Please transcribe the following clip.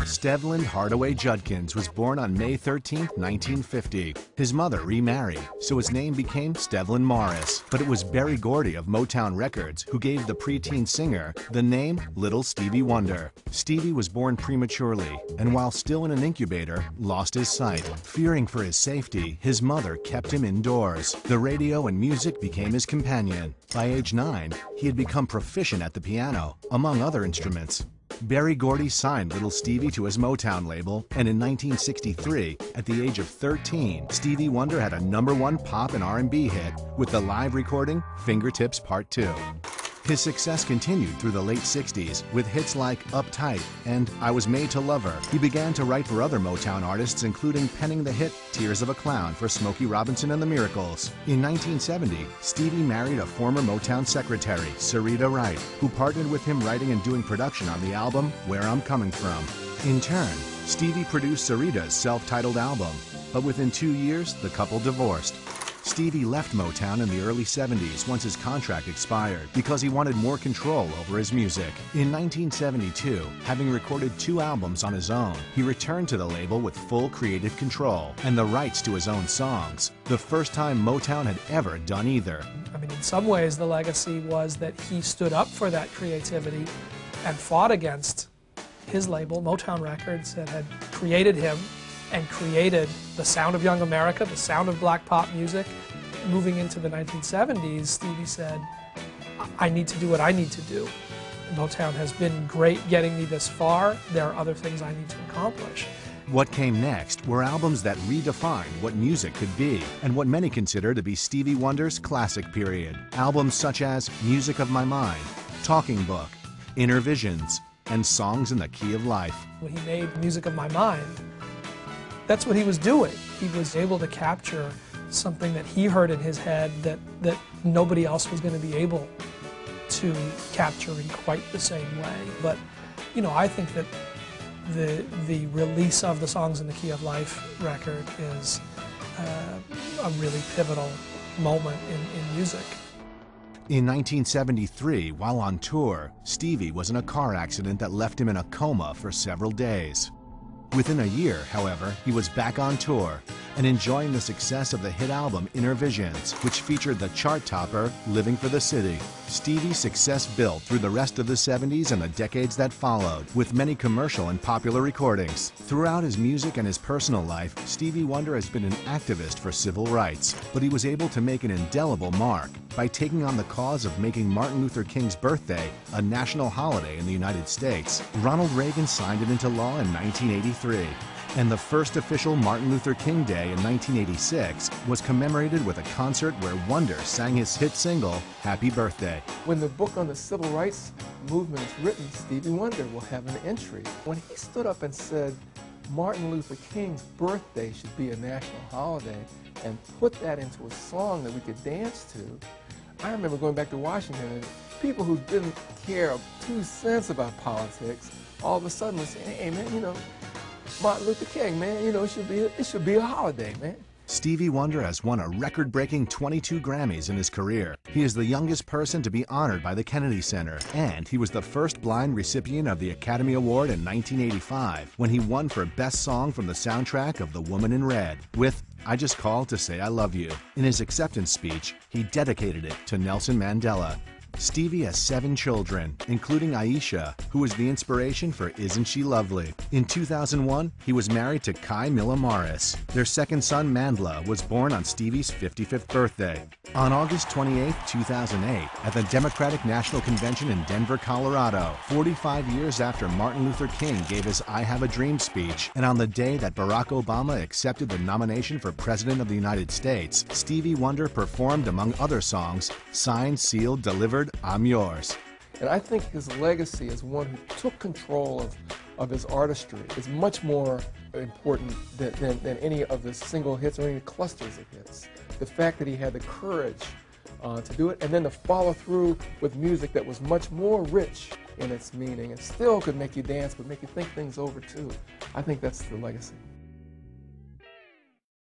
Stevland Hardaway Judkins was born on May 13, 1950. His mother remarried, so his name became Stevland Morris. But it was Berry Gordy of Motown Records who gave the preteen singer the name Little Stevie Wonder. Stevie was born prematurely, and while still in an incubator, lost his sight. Fearing for his safety, his mother kept him indoors. The radio and music became his companion. By age 9, he had become proficient at the piano, among other instruments. Berry Gordy signed Little Stevie to his Motown label, and in 1963, at the age of 13, Stevie Wonder had a #1 pop and R&B hit with the live recording Fingertips Part 2. His success continued through the late 60s with hits like Uptight and I Was Made to Love Her. He began to write for other Motown artists, including penning the hit Tears of a Clown for Smokey Robinson and the Miracles. In 1970, Stevie married a former Motown secretary, Sarita Wright, who partnered with him writing and doing production on the album Where I'm Coming From. In turn, Stevie produced Sarita's self-titled album, but within 2 years, the couple divorced. Stevie left Motown in the early 70s once his contract expired because he wanted more control over his music. In 1972, having recorded 2 albums on his own, he returned to the label with full creative control and the rights to his own songs, the first time Motown had ever done either. I mean, in some ways, the legacy was that he stood up for that creativity and fought against his label, Motown Records, that had created him and created the sound of young America, the sound of black pop music. Moving into the 1970s, Stevie said, I need to do what I need to do. Motown has been great getting me this far. There are other things I need to accomplish. What came next were albums that redefined what music could be and what many consider to be Stevie Wonder's classic period. Albums such as Music of My Mind, Talking Book, Inner Visions, and Songs in the Key of Life. When he made Music of My Mind, that's what he was doing. He was able to capture something that he heard in his head that nobody else was going to be able to capture in quite the same way. But, you know, I think that the release of the Songs in the Key of Life record is a really pivotal moment in music. In 1973, while on tour, Stevie was in a car accident that left him in a coma for several days. Within a year, however, he was back on tour and enjoying the success of the hit album Inner Visions, which featured the chart topper Living for the City. Stevie's success built through the rest of the 70s and the decades that followed, with many commercial and popular recordings. Throughout his music and his personal life, Stevie Wonder has been an activist for civil rights, but he was able to make an indelible mark by taking on the cause of making Martin Luther King's birthday a national holiday in the United States. Ronald Reagan signed it into law in 1983. And the first official Martin Luther King Day in 1986 was commemorated with a concert where Wonder sang his hit single, Happy Birthday. When the book on the civil rights movement is written, Stevie Wonder will have an entry. When he stood up and said Martin Luther King's birthday should be a national holiday and put that into a song that we could dance to, I remember going back to Washington and people who didn't care 2 cents about politics all of a sudden were saying, hey man, you know, Martin Luther King, man, you know, it should be a holiday, man. Stevie Wonder has won a record-breaking 22 Grammys in his career. He is the youngest person to be honored by the Kennedy Center, and he was the first blind recipient of the Academy Award in 1985 when he won for Best Song from the soundtrack of The Woman in Red with I Just Called to Say I Love You. In his acceptance speech, he dedicated it to Nelson Mandela. Stevie has 7 children, including Aisha, who was the inspiration for Isn't She Lovely? In 2001, he was married to Kai Milla Morris. Their second son, Mandla, was born on Stevie's 55th birthday. On August 28, 2008, at the Democratic National Convention in Denver, Colorado, 45 years after Martin Luther King gave his I Have a Dream speech, and on the day that Barack Obama accepted the nomination for President of the United States, Stevie Wonder performed, among other songs, Signed, Sealed, Delivered, I'm Yours. And I think his legacy as one who took control of his artistry is much more important than any of the single hits or any clusters of hits. The fact that he had the courage to do it and then to follow through with music that was much more rich in its meaning and still could make you dance but make you think things over too. I think that's the legacy.